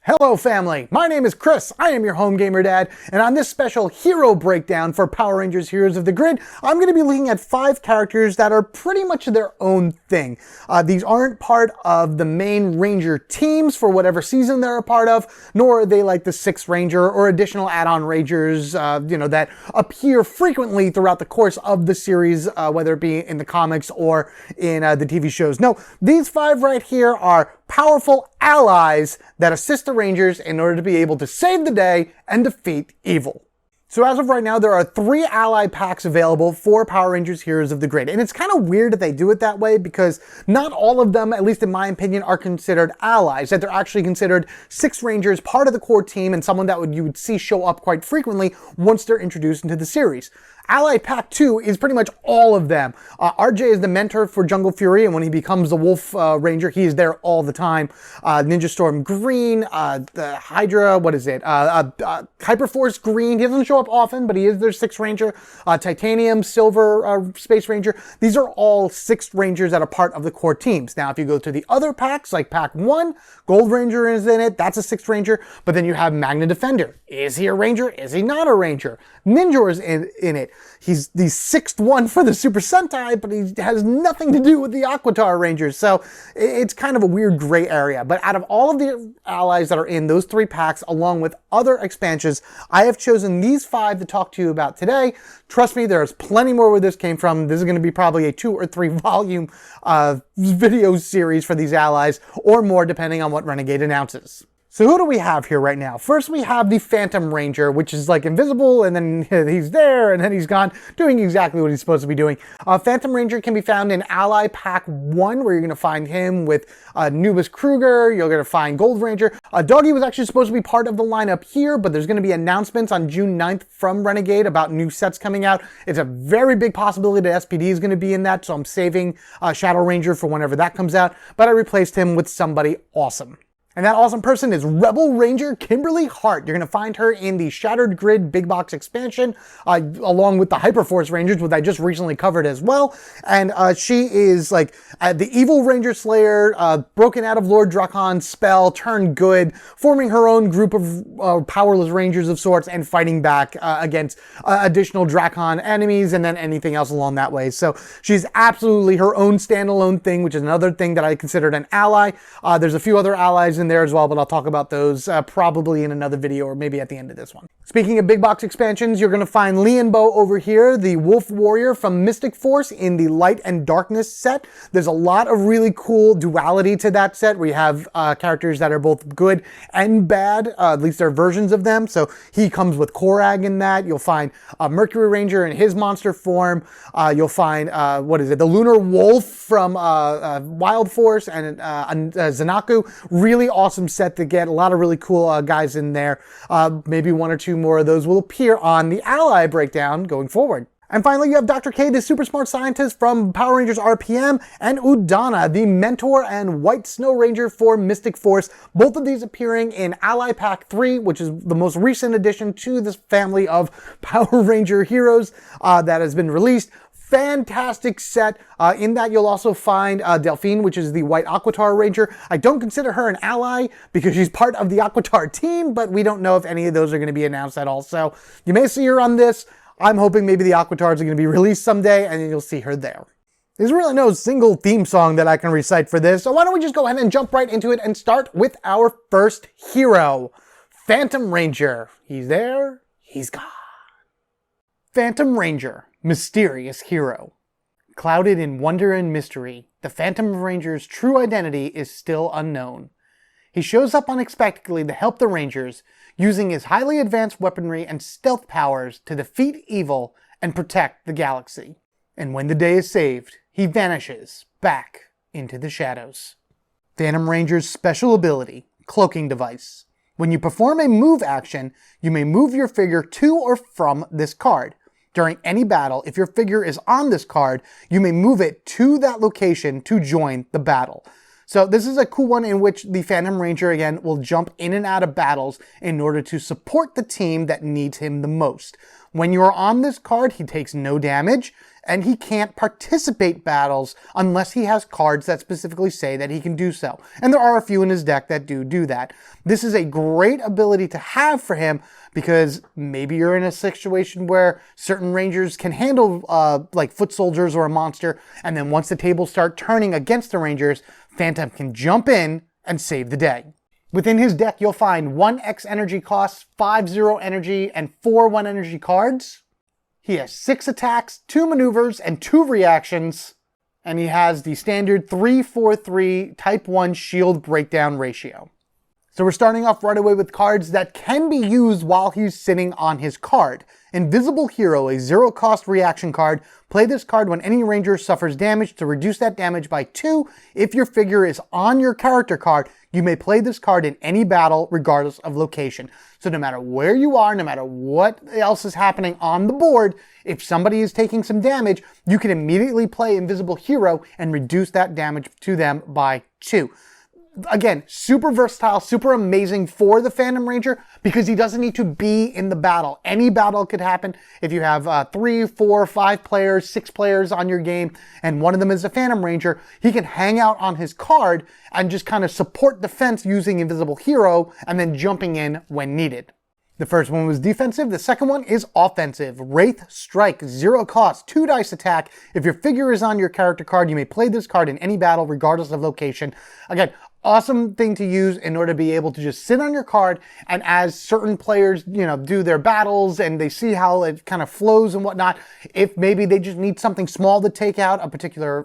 Hello family, my name is Chris, I am your home gamer dad, and on this special hero breakdown for Power Rangers Heroes of the Grid, I'm going to be looking at 5 characters that are pretty much their own thing. These aren't part of the main Ranger teams for whatever season they're a part of, nor are they like the 6th Ranger or additional add-on Rangers, that appear frequently throughout the course of the series, whether it be in the comics or in the TV shows. No, these 5 right here are powerful allies that assist the Rangers in order to be able to save the day and defeat evil. So as of right now, there are 3 ally packs available for Power Rangers Heroes of the Grid. And it's kind of weird that they do it that way because not all of them, at least in my opinion, are considered allies. That they're actually considered 6 Rangers, part of the core team, and someone that you would see show up quite frequently once they're introduced into the series. Ally Pack 2 is pretty much all of them. RJ is the mentor for Jungle Fury, and when he becomes the Wolf Ranger, he is there all the time. Ninja Storm Green, the Hydra, Hyperforce Green, he doesn't show up often, but he is their 6th Ranger. Titanium, Silver Space Ranger, these are all 6 Rangers that are part of the core teams. Now, if you go to the other packs, like Pack 1, Gold Ranger is in it, that's a 6th Ranger, but then you have Magna Defender. Is he a Ranger? Is he not a Ranger? Ninja is in it. He's the 6th one for the Super Sentai, but he has nothing to do with the Aquatar Rangers, so it's kind of a weird gray area. But out of all of the allies that are in those 3 packs, along with other expansions, I have chosen these 5 to talk to you about today. Trust me, there's plenty more where this came from. This is going to be probably a 2 or 3 volume video series for these allies, or more depending on what Renegade announces. So who do we have here right now? First we have the Phantom Ranger, which is like invisible, and then he's there, and then he's gone, doing exactly what he's supposed to be doing. Phantom Ranger can be found in Ally Pack 1, where you're going to find him with Nubis Kruger, you're going to find Gold Ranger. Doggy was actually supposed to be part of the lineup here, but there's going to be announcements on June 9th from Renegade about new sets coming out. It's a very big possibility that SPD is going to be in that, so I'm saving Shadow Ranger for whenever that comes out, but I replaced him with somebody awesome. And that awesome person is Rebel Ranger Kimberly Hart. You're going to find her in the Shattered Grid Big Box expansion, along with the Hyperforce Rangers, which I just recently covered as well. And she is like the evil Ranger Slayer, broken out of Lord Drakon's spell, turned good, forming her own group of powerless Rangers of sorts, and fighting back against additional Drakon enemies, and then anything else along that way. So she's absolutely her own standalone thing, which is another thing that I considered an ally. There's a few other allies in there as well, but I'll talk about those probably in another video or maybe at the end of this one. Speaking of big box expansions, you're going to find Leanbow over here, the Wolf Warrior from Mystic Force in the Light and Darkness set. There's a lot of really cool duality to that set. We have characters that are both good and bad, at least there are versions of them. So he comes with Korag in that. You'll find Mercury Ranger in his monster form. You'll find, the Lunar Wolf from Wild Force and Zanaku. Really awesome set to get. A lot of really cool guys in there. Maybe 1 or 2 more of those will appear on the ally breakdown going forward. And finally, you have Dr. K, the super smart scientist from Power Rangers RPM, and Udana, the mentor and White Snow Ranger for Mystic Force. Both of these appearing in Ally Pack 3, which is the most recent addition to this family of Power Ranger heroes that has been released. Fantastic set. In that you'll also find Delphine, which is the White Aquatar Ranger. I don't consider her an ally because she's part of the Aquatar team, but we don't know if any of those are going to be announced at all. So you may see her on this. I'm hoping maybe the Aquatars are going to be released someday, and then you'll see her there. There's really no single theme song that I can recite for this, so why don't we just go ahead and jump right into it and start with our first hero, Phantom Ranger. He's there, he's gone. Phantom Ranger, mysterious hero. Clouded in wonder and mystery, the Phantom Ranger's true identity is still unknown. He shows up unexpectedly to help the Rangers, using his highly advanced weaponry and stealth powers to defeat evil and protect the galaxy. And when the day is saved, he vanishes back into the shadows. Phantom Ranger's special ability, Cloaking Device. When you perform a move action, you may move your figure to or from this card. During any battle, if your figure is on this card, you may move it to that location to join the battle. So this is a cool one in which the Phantom Ranger, again, will jump in and out of battles in order to support the team that needs him the most. When you are on this card, he takes no damage, and he can't participate battles unless he has cards that specifically say that he can do so. And there are a few in his deck that do that. This is a great ability to have for him because maybe you're in a situation where certain rangers can handle like foot soldiers or a monster, and then once the tables start turning against the rangers, Phantom can jump in and save the day. Within his deck, you'll find 1 X energy cost, 5 0 energy, and 4 1 energy cards. He has 6 attacks, 2 maneuvers, and 2 reactions. And he has the standard 3-4-3 Type 1 shield breakdown ratio. So we're starting off right away with cards that can be used while he's sitting on his card. Invisible Hero, a 0-cost reaction card. Play this card when any ranger suffers damage to reduce that damage by 2. If your figure is on your character card, you may play this card in any battle regardless of location. So no matter where you are, no matter what else is happening on the board, if somebody is taking some damage, you can immediately play Invisible Hero and reduce that damage to them by 2. Again, super versatile, super amazing for the Phantom Ranger because he doesn't need to be in the battle. Any battle could happen. If you have 3, 4, 5 players, 6 players on your game, and one of them is a Phantom Ranger, he can hang out on his card and just kind of support defense using Invisible Hero and then jumping in when needed. The first one was defensive. The second one is offensive. Wraith Strike, 0 cost, 2 dice attack. If your figure is on your character card, you may play this card in any battle regardless of location. Again, awesome thing to use in order to be able to just sit on your card, and as certain players, do their battles and they see how it kind of flows and whatnot, if maybe they just need something small to take out a particular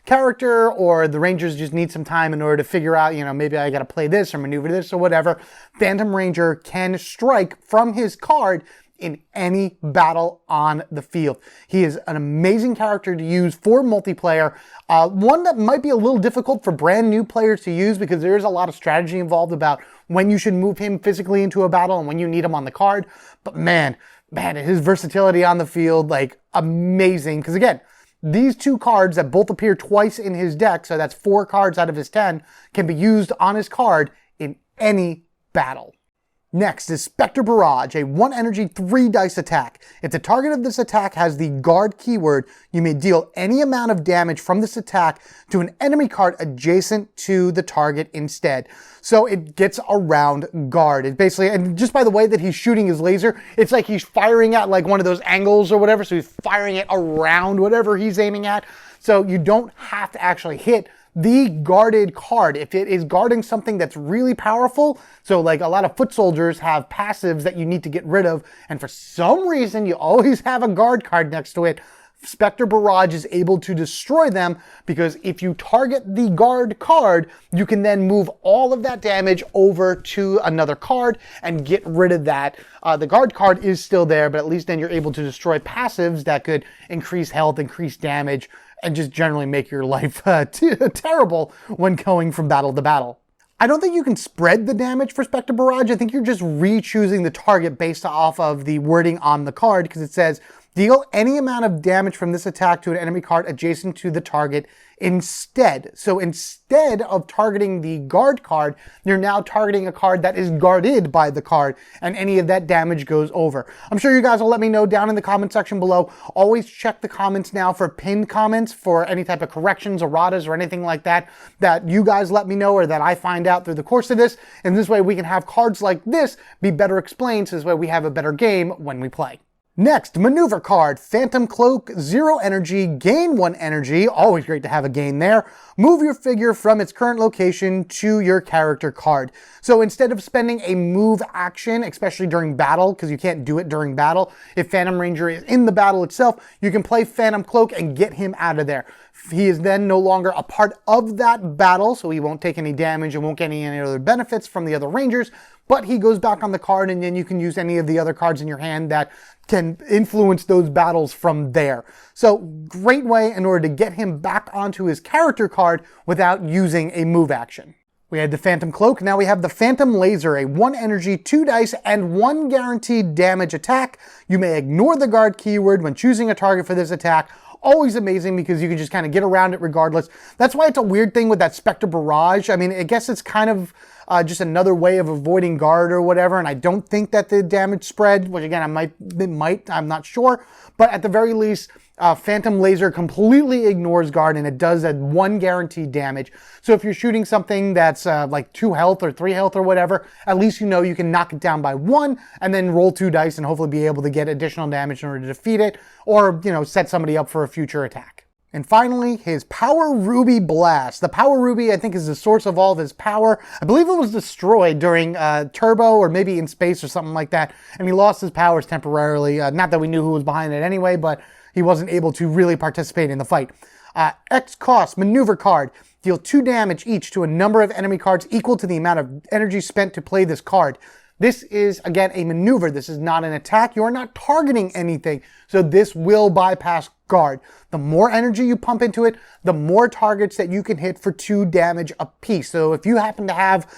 character, or the Rangers just need some time in order to figure out, maybe I got to play this or maneuver this or whatever, Phantom Ranger can strike from his card in any battle on the field. He is an amazing character to use for multiplayer. One that might be a little difficult for brand new players to use because there is a lot of strategy involved about when you should move him physically into a battle and when you need him on the card. But man, his versatility on the field, like, amazing. Because again, these 2 cards that both appear twice in his deck, so that's 4 cards out of his 10, can be used on his card in any battle. Next is Spectre Barrage, a 1 energy 3 dice attack. If the target of this attack has the guard keyword, you may deal any amount of damage from this attack to an enemy card adjacent to the target instead. So it gets around guard. It basically, and just by the way that he's shooting his laser, it's like he's firing at like one of those angles or whatever, so he's firing it around whatever he's aiming at. So you don't have to actually hit the guarded card. If it is guarding something that's really powerful, so like a lot of foot soldiers have passives that you need to get rid of, and for some reason you always have a guard card next to it, Spectre Barrage is able to destroy them, because if you target the guard card, you can then move all of that damage over to another card and get rid of that. The guard card is still there, but at least then you're able to destroy passives that could increase health, increase damage, and just generally make your life terrible when going from battle to battle. I don't think you can spread the damage for Spectre Barrage. I think you're just re-choosing the target based off of the wording on the card, because it says, deal any amount of damage from this attack to an enemy card adjacent to the target instead. So instead of targeting the guard card, you're now targeting a card that is guarded by the card, and any of that damage goes over. I'm sure you guys will let me know down in the comment section below. Always check the comments now for pinned comments for any type of corrections, erratas, or anything like that that you guys let me know or that I find out through the course of this. And this way we can have cards like this be better explained, so this way we have a better game when we play. Next, maneuver card, Phantom Cloak, 0 energy, gain 1 energy, always great to have a gain there. Move your figure from its current location to your character card. So instead of spending a move action, especially during battle, because you can't do it during battle, if Phantom Ranger is in the battle itself, you can play Phantom Cloak and get him out of there. He is then no longer a part of that battle, so he won't take any damage and won't get any other benefits from the other Rangers, but he goes back on the card, and then you can use any of the other cards in your hand that can influence those battles from there. So great way in order to get him back onto his character card without using a move action. We had the Phantom Cloak, now we have the Phantom Laser, a 1 energy, 2 dice, and 1 guaranteed damage attack. You may ignore the guard keyword when choosing a target for this attack. always amazing because you can just kind of get around it regardless. That's why it's a weird thing with that Spectre Barrage. I mean, I guess it's kind of just another way of avoiding guard or whatever, and I don't think that the damage spread, which again, I'm not sure, but at the very least, Phantom Laser completely ignores guard, and it does that 1 guaranteed damage. So if you're shooting something that's like 2 health or 3 health or whatever, at least you know you can knock it down by 1 and then roll 2 dice and hopefully be able to get additional damage in order to defeat it, or, you know, set somebody up for a future attack. And finally, his Power Ruby Blast. The Power Ruby, I think, is the source of all of his power. I believe it was destroyed during Turbo or maybe in space or something like that, and he lost his powers temporarily. Not that we knew who was behind it anyway, but he wasn't able to really participate in the fight. X cost maneuver card. Deal 2 damage each to a number of enemy cards equal to the amount of energy spent to play this card. This is, again, a maneuver. This is not an attack. You are not targeting anything, so this will bypass guard. The more energy you pump into it, the more targets that you can hit for 2 damage apiece. So if you happen to have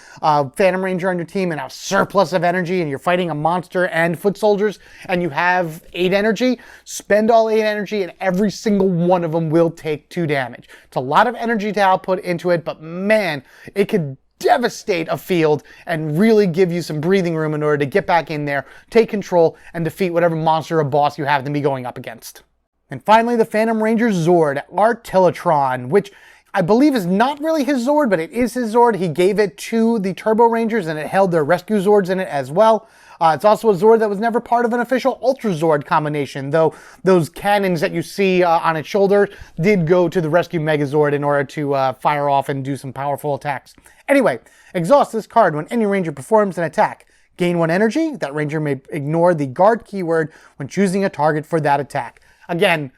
Phantom Ranger on your team and a surplus of energy and you're fighting a monster and foot soldiers and you have 8 energy, spend all 8 energy and every single one of them will take 2 damage. It's a lot of energy to output into it, but man, it could devastate a field and really give you some breathing room in order to get back in there, take control, and defeat whatever monster or boss you have to be going up against. And finally, the Phantom Ranger Zord, Artillotron, which I believe is not really his Zord, but it is his Zord. He gave it to the Turbo Rangers, and it held their rescue Zords in it as well. It's also a Zord that was never part of an official Ultrazord combination, though those cannons that you see on its shoulder did go to the rescue Megazord in order to fire off and do some powerful attacks. Anyway, exhaust this card when any ranger performs an attack. Gain 1 energy. That ranger may ignore the guard keyword when choosing a target for that attack. Again,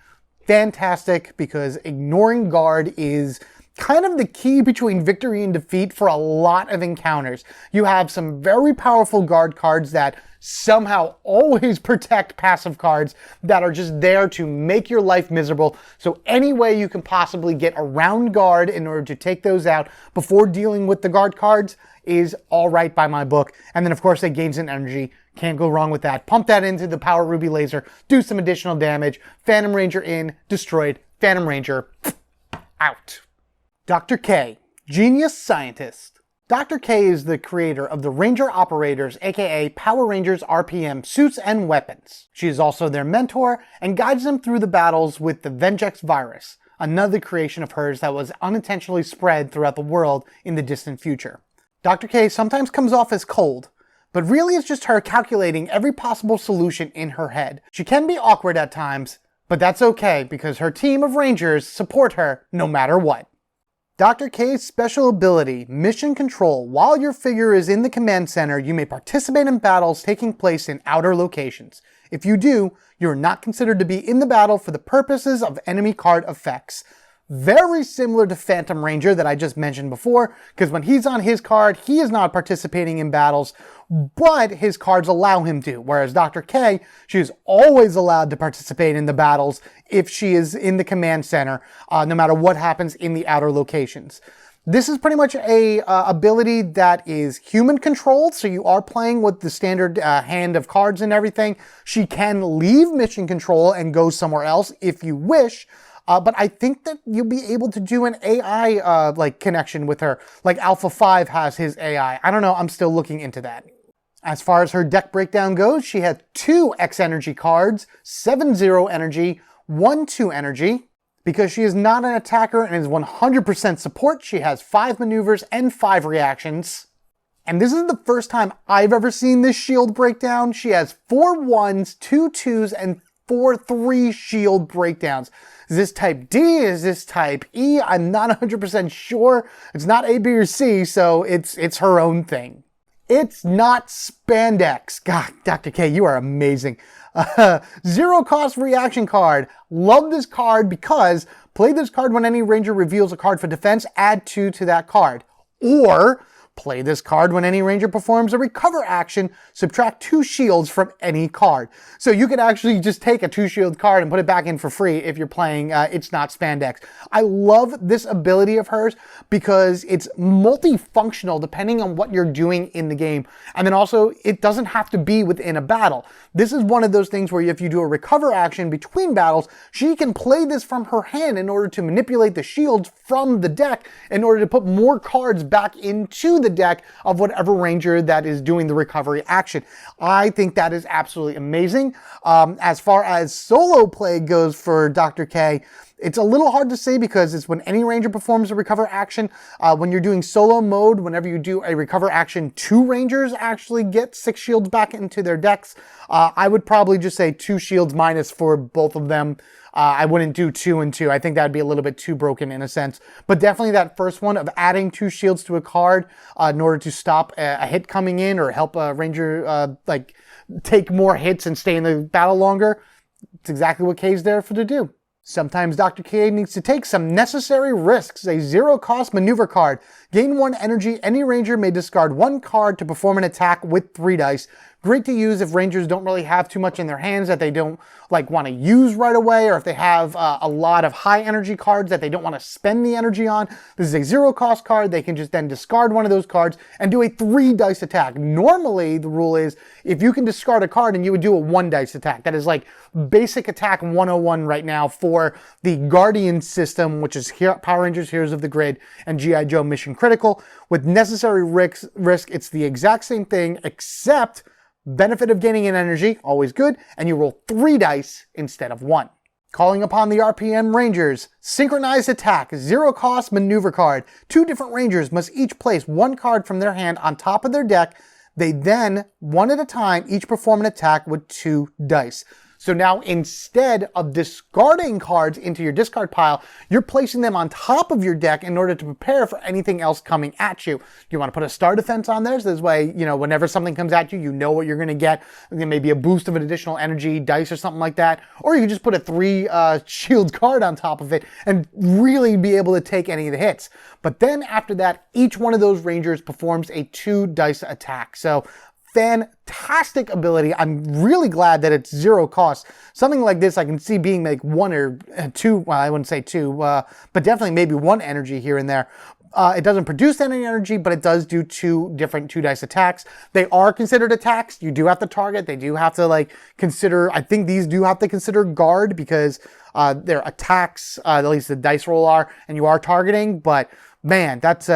fantastic, because ignoring guard is kind of the key between victory and defeat for a lot of encounters. You have some very powerful guard cards that somehow always protect passive cards that are just there to make your life miserable. So any way you can possibly get around guard in order to take those out before dealing with the guard cards is all right by my book. And then of course they gain some energy. Can't go wrong with that. Pump that into the Power Ruby Laser, do some additional damage. Phantom Ranger in, destroyed. Phantom Ranger out. Dr. K, Genius Scientist. Dr. K is the creator of the Ranger Operators, aka Power Rangers RPM suits and weapons. She is also their mentor and guides them through the battles with the Vengex virus, another creation of hers that was unintentionally spread throughout the world in the distant future. Dr. K sometimes comes off as cold, but really it's just her calculating every possible solution in her head. She can be awkward at times, but that's okay because her team of Rangers support her no matter what. Dr. K's special ability, Mission Control. While your figure is in the command center, you may participate in battles taking place in outer locations. If you do, you are not considered to be in the battle for the purposes of enemy card effects. Very similar to Phantom Ranger that I just mentioned before, because when he's on his card, he is not participating in battles, but his cards allow him to. Whereas Dr. K, she is always allowed to participate in the battles if she is in the command center, no matter what happens in the outer locations. This is pretty much a ability that is human controlled, so you are playing with the standard hand of cards and everything. She can leave mission control and go somewhere else if you wish, but I think that you'll be able to do an AI like connection with her, like Alpha 5 has his AI. I don't know, I'm still looking into that. As far as her deck breakdown goes, she has 2 X energy cards, 7 0 energy, 1 2 energy. Because she is not an attacker and is 100% support, she has 5 maneuvers and 5 reactions. And this is the first time I've ever seen this shield breakdown. She has 4 1s, 2 2s, and 4 3 shield breakdowns. Is this type D? Is this type E? I'm not 100% sure. It's not A, B, or C, so it's her own thing. It's not spandex. God, Dr. K, you are amazing. 0 cost reaction card. Love this card because play this card when any ranger reveals a card for defense, add 2 to that card. Or Play this card when any ranger performs a recover action, subtract 2 shields from any card. So you could actually just take a 2 shield card and put it back in for free if you're playing It's Not Spandex. I love this ability of hers because it's multifunctional depending on what you're doing in the game. And then also, it doesn't have to be within a battle. This is one of those things where if you do a recover action between battles, she can play this from her hand in order to manipulate the shields from the deck in order to put more cards back into the deck of whatever ranger that is doing the recovery action. I think that is absolutely amazing. As far as solo play goes for Dr. K, it's a little hard to say because it's when any ranger performs a recover action. When you're doing solo mode, whenever you do a recover action, 2 rangers actually get 6 shields back into their decks. I would probably just say 2 shields minus for both of them. I wouldn't do 2 and 2. I think that'd be a little bit too broken in a sense. But definitely that first one of adding 2 shields to a card in order to stop a hit coming in or help a ranger take more hits and stay in the battle longer. It's exactly what K's there for to do. Sometimes Dr. K needs to take some necessary risks. A 0-cost maneuver card. Gain 1 energy. Any ranger may discard 1 card to perform an attack with 3 dice. Great to use if rangers don't really have too much in their hands that they don't want to use right away, or if they have a lot of high energy cards that they don't want to spend the energy on. This is a 0-cost card. They can just then discard one of those cards and do a 3 dice attack. Normally, the rule is if you can discard a card and you would do a 1 dice attack. That is like basic attack 101 right now for the Guardian system, which is Power Rangers Heroes of the Grid and G.I. Joe Mission Critical. With necessary risk, it's the exact same thing, except benefit of gaining an energy, always good, and you roll 3 dice instead of 1. Calling upon the RPM Rangers. Synchronized attack, 0-cost maneuver card. 2 different rangers must each place 1 card from their hand on top of their deck. They then, one at a time, each perform an attack with 2 dice. So now instead of discarding cards into your discard pile, you're placing them on top of your deck in order to prepare for anything else coming at you. You want to put a star defense on there, so this way, whenever something comes at you, you know what you're going to get. Maybe a boost of an additional energy, dice or something like that. Or you can just put a 3 shield card on top of it and really be able to take any of the hits. But then after that, each one of those rangers performs a 2 dice attack. So fantastic ability. I'm really glad that it's 0 cost. Something like this I can see being like 1 or 2, well, I wouldn't say 2, but definitely maybe 1 energy here and there. It doesn't produce any energy, but it does do 2 different 2 dice attacks. They are considered attacks. You do have to target. They do have to consider, I think these do have to consider guard because they're attacks, at least the dice roll are, and you are targeting. But man, that's,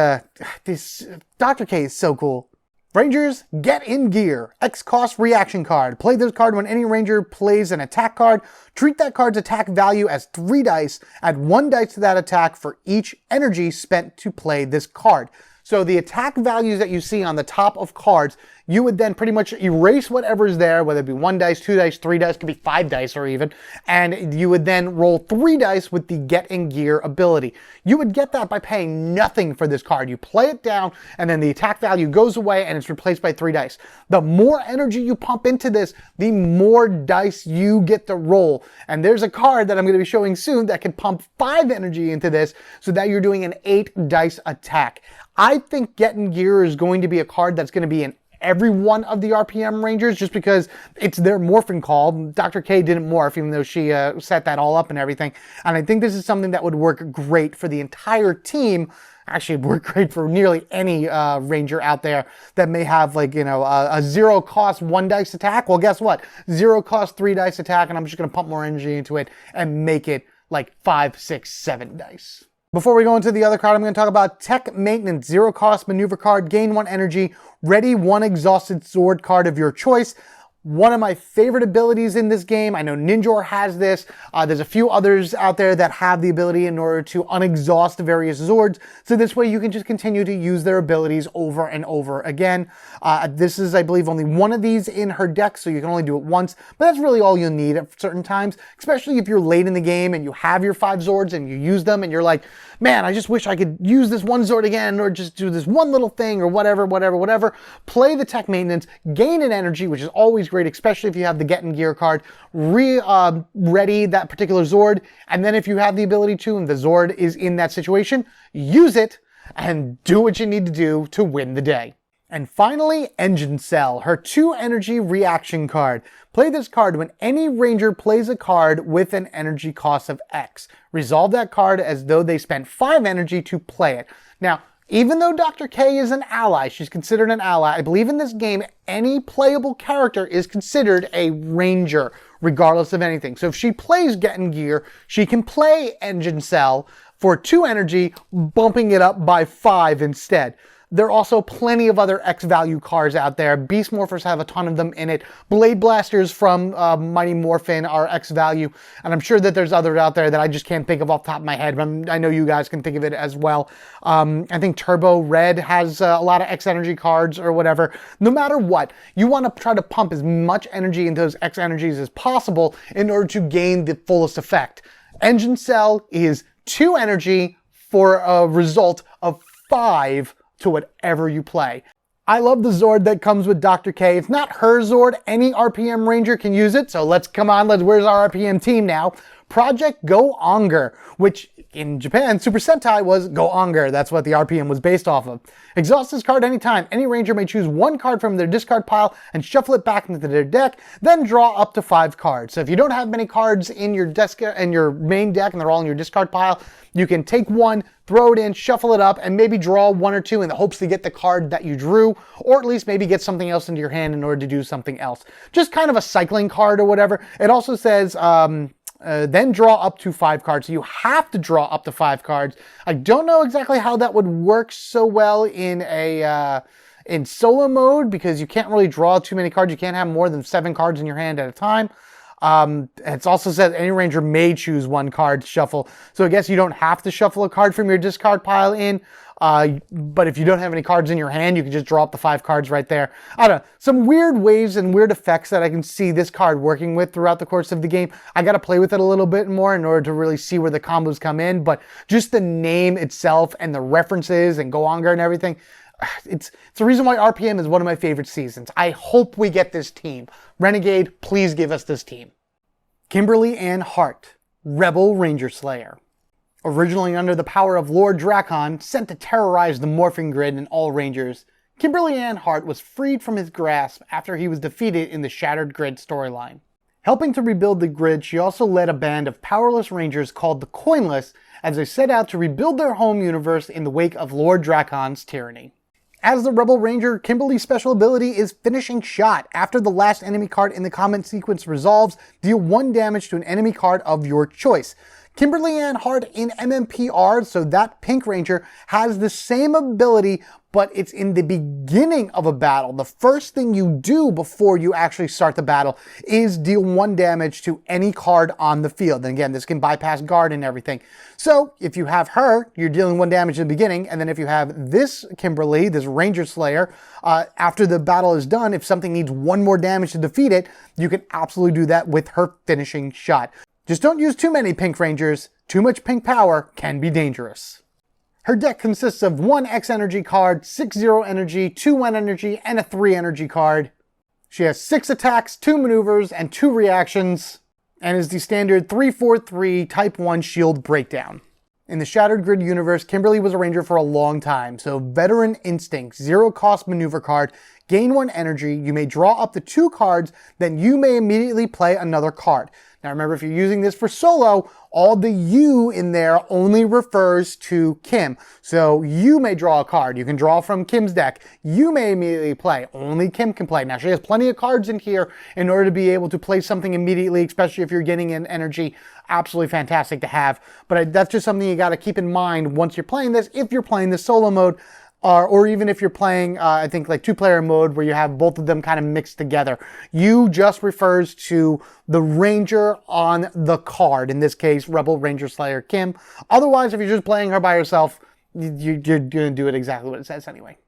this Dr. K is so cool. Rangers, get in gear. X-cost reaction card. Play this card when any ranger plays an attack card. Treat that card's attack value as 3 dice. Add 1 dice to that attack for each energy spent to play this card. So the attack values that you see on the top of cards, you would then pretty much erase whatever's there, whether it be 1 dice, 2 dice, 3 dice, could be 5 dice or even, and you would then roll 3 dice with the Get in Gear ability. You would get that by paying nothing for this card. You play it down, and then the attack value goes away, and it's replaced by 3 dice. The more energy you pump into this, the more dice you get to roll. And there's a card that I'm going to be showing soon that can pump 5 energy into this, so that you're doing an 8 dice attack. I think Get in Gear is going to be a card that's going to be in every one of the RPM Rangers just because it's their morphing call. Dr. K didn't morph even though she set that all up and everything. And I think this is something that would work great for the entire team. Actually work great for nearly any ranger out there that may have a 0-cost 1 dice attack. Well, guess what? 0-cost 3 dice attack, and I'm just going to pump more energy into it and make it like 5, 6, 7 dice. Before we go into the other card, I'm going to talk about Tech Maintenance, 0-cost maneuver card, gain 1 energy, ready 1 exhausted sword card of your choice. One of my favorite abilities in this game. I know Ninjor has this. There's a few others out there that have the ability in order to unexhaust various Zords. So this way you can just continue to use their abilities over and over again. This is, I believe, only 1 of these in her deck, so you can only do it once. But that's really all you'll need at certain times, especially if you're late in the game and you have your 5 Zords and you use them and you're like, man, I just wish I could use this 1 Zord again or just do this one little thing or whatever. Play the Tech Maintenance, gain an energy, which is always great, especially if you have the Get in Gear card, ready that particular Zord, and then if you have the ability to and the Zord is in that situation, use it, and do what you need to do to win the day. And finally, Engine Cell, her 2 energy reaction card. Play this card when any ranger plays a card with an energy cost of X. Resolve that card as though they spent 5 energy to play it. Now, even though Dr. K is an ally, she's considered an ally, I believe in this game, any playable character is considered a ranger, regardless of anything. So if she plays Getting Gear, she can play Engine Cell for 2 energy, bumping it up by 5 instead. There are also plenty of other X value cards out there. Beast Morphers have a ton of them in it. Blade Blasters from Mighty Morphin are X value. And I'm sure that there's others out there that I just can't think of off the top of my head. But I know you guys can think of it as well. I think Turbo Red has a lot of X energy cards or whatever. No matter what, you want to try to pump as much energy into those X energies as possible in order to gain the fullest effect. Engine Cell is 2 energy for a result of 5 to whatever you play. I love the Zord that comes with Dr. K. It's not her Zord. Any RPM Ranger can use it. So where's our RPM team now? Project Go Onger, which in Japan, Super Sentai was Go Onger. That's what the RPM was based off of. Exhaust this card anytime. Any Ranger may choose 1 card from their discard pile and shuffle it back into their deck, then draw up to 5 cards. So if you don't have many cards in your main deck and they're all in your discard pile, you can take 1, throw it in, shuffle it up, and maybe draw 1 or 2 in the hopes to get the card that you drew, or at least maybe get something else into your hand in order to do something else. Just kind of a cycling card or whatever. It also says, then draw up to 5 cards. So you have to draw up to 5 cards. I don't know exactly how that would work so well in in solo mode, because you can't really draw too many cards. You can't have more than 7 cards in your hand at a time. It's also said any ranger may choose 1 card to shuffle. So I guess you don't have to shuffle a card from your discard pile in. But if you don't have any cards in your hand, you can just draw up the 5 cards right there. I don't know. Some weird ways and weird effects that I can see this card working with throughout the course of the game. I got to play with it a little bit more in order to really see where the combos come in. But just the name itself and the references and Goonga and everything, it's the reason why RPM is one of my favorite seasons. I hope we get this team. Renegade, please give us this team. Kimberly Ann Hart, Rebel Ranger Slayer. Originally under the power of Lord Drakon, sent to terrorize the Morphing Grid and all Rangers, Kimberly Ann Hart was freed from his grasp after he was defeated in the Shattered Grid storyline. Helping to rebuild the grid, she also led a band of powerless Rangers called the Coinless as they set out to rebuild their home universe in the wake of Lord Drakon's tyranny. As the Rebel Ranger, Kimberly's special ability is Finishing Shot. After the last enemy card in the combat sequence resolves, deal 1 damage to an enemy card of your choice. Kimberly Ann Hart in MMPR, so that Pink Ranger, has the same ability, but it's in the beginning of a battle. The first thing you do before you actually start the battle is deal 1 damage to any card on the field. And again, this can bypass guard and everything. So if you have her, you're dealing 1 damage in the beginning. And then if you have this Kimberly, this Ranger Slayer, after the battle is done, if something needs 1 more damage to defeat it, you can absolutely do that with her Finishing Shot. Just don't use too many Pink Rangers. Too much pink power can be dangerous. Her deck consists of 1 X energy card, 6 0 energy, 2 1 energy, and a 3 energy card. She has 6 attacks, 2 maneuvers, and 2 reactions, and is the standard 3-4-3 Type 1 shield breakdown. In the Shattered Grid universe, Kimberly was a ranger for a long time, so Veteran Instinct, 0 cost maneuver card, gain 1 energy, you may draw up to 2 cards, then you may immediately play another card. Now remember, if you're using this for solo, all the you in there only refers to Kim. So you may draw a card. You can draw from Kim's deck. You may immediately play. Only Kim can play. Now she has plenty of cards in here in order to be able to play something immediately, especially if you're getting an energy. Absolutely fantastic to have. But that's just something you got to keep in mind once you're playing this, if you're playing the solo mode. Or even if you're playing, I think, like 2-player mode where you have both of them kind of mixed together. You just refers to the Ranger on the card. In this case, Rebel Ranger Slayer Kim. Otherwise, if you're just playing her by yourself, you're going to do it exactly what it says anyway.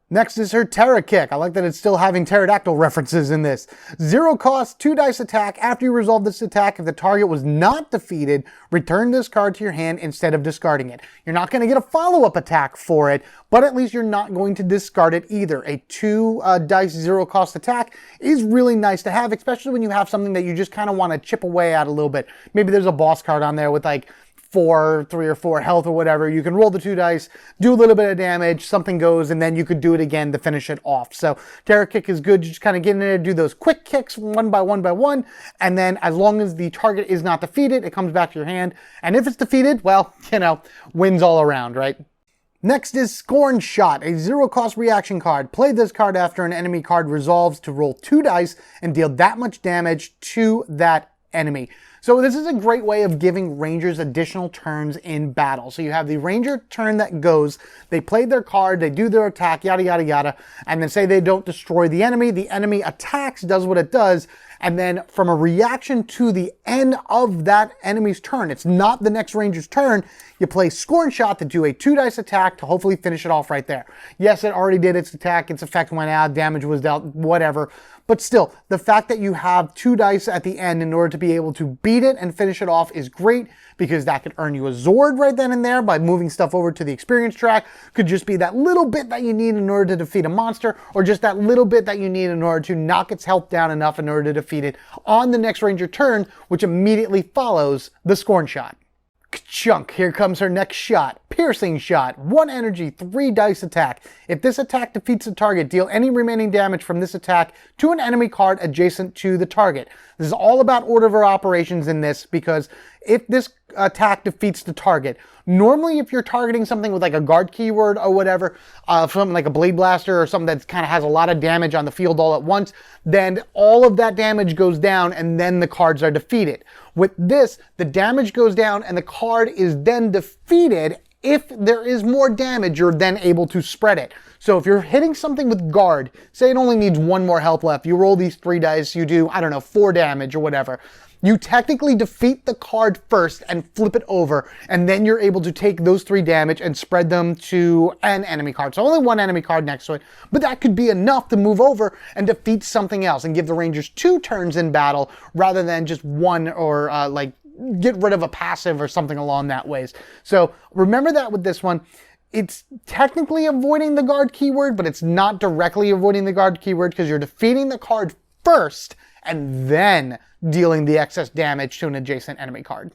Next is her Terra Kick. I like that it's still having pterodactyl references in this. 0 cost, 2 dice attack. After you resolve this attack, if the target was not defeated, return this card to your hand instead of discarding it. You're not going to get a follow-up attack for it, but at least you're not going to discard it either. A 2 dice 0 cost attack is really nice to have, especially when you have something that you just kind of want to chip away at a little bit. Maybe there's a boss card on there with like 3 or 4 health or whatever. You can roll the 2 dice, do a little bit of damage, something goes, and then you could do it again to finish it off. So Terror Kick is good. You just kind of get in there, do those quick kicks one by one, and then as long as the target is not defeated, it comes back to your hand. And if it's defeated, well, you know, wins all around, right? Next is Scorn Shot, a 0-cost reaction card. Play this card after an enemy card resolves to roll 2 dice and deal that much damage to that enemy. So this is a great way of giving Rangers additional turns in battle. So you have the Ranger turn that goes, they played their card, they do their attack, yada, yada, yada, and then say they don't destroy the enemy attacks, does what it does, and then from a reaction to the end of that enemy's turn, it's not the next Ranger's turn, you play Scorn Shot to do a 2 dice attack to hopefully finish it off right there. Yes, it already did its attack, its effect went out, damage was dealt, whatever. But still, the fact that you have 2 dice at the end in order to be able to beat it and finish it off is great, because that could earn you a Zord right then and there by moving stuff over to the experience track. Could just be that little bit that you need in order to defeat a monster, or just that little bit that you need in order to knock its health down enough in order to defeat it on the next Ranger turn, which immediately follows the Scorn Shot. Chunk, here comes her next shot. Piercing Shot, 1 energy, 3 dice attack. If this attack defeats the target, deal any remaining damage from this attack to an enemy card adjacent to the target. This is all about order of operations in this, because if this attack defeats the target, normally if you're targeting something with like a guard keyword or whatever, something like a Blade Blaster or something that kind of has a lot of damage on the field all at once, then all of that damage goes down and then the cards are defeated. With this, the damage goes down and the card is then defeated. If there is more damage, you're then able to spread it. So if you're hitting something with guard, say it only needs 1 more health left, you roll these 3 dice, you do, I don't know, 4 damage or whatever. You technically defeat the card first and flip it over, and then you're able to take those 3 damage and spread them to an enemy card. So only 1 enemy card next to it, but that could be enough to move over and defeat something else and give the Rangers 2 turns in battle rather than just 1, or like get rid of a passive or something along that ways. So remember that with this one. It's technically avoiding the guard keyword, but it's not directly avoiding the guard keyword, because you're defeating the card first and then dealing the excess damage to an adjacent enemy card.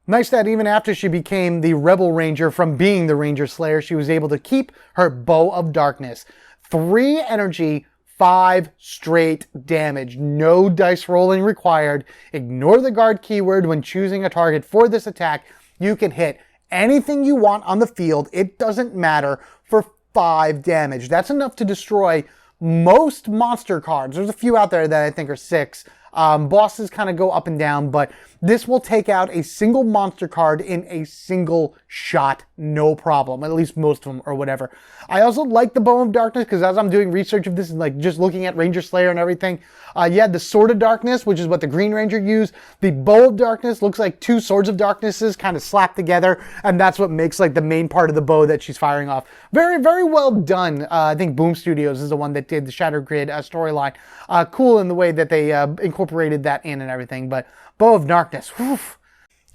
Nice that even after she became the Rebel Ranger from being the Ranger Slayer, she was able to keep her Bow of Darkness. 3 energy, 5 straight damage. No dice rolling required. Ignore the guard keyword when choosing a target for this attack. You can hit anything you want on the field. It doesn't matter, for 5 damage. That's enough to destroy most monster cards. There's a few out there that I think are 6. Bosses kind of go up and down, but this will take out a single monster card in a single shot, no problem. At least most of them, or whatever. I also like the Bow of Darkness, because as I'm doing research of this and like just looking at Ranger Slayer and everything, you had the Sword of Darkness, which is what the Green Ranger used. The Bow of Darkness looks like 2 Swords of Darknesses kind of slapped together, and that's what makes like the main part of the bow that she's firing off. Very, very well done. I think Boom Studios is the one that did the Shattered Grid storyline. Cool in the way that they incorporated that in and everything, but Bow of Darkness, whew.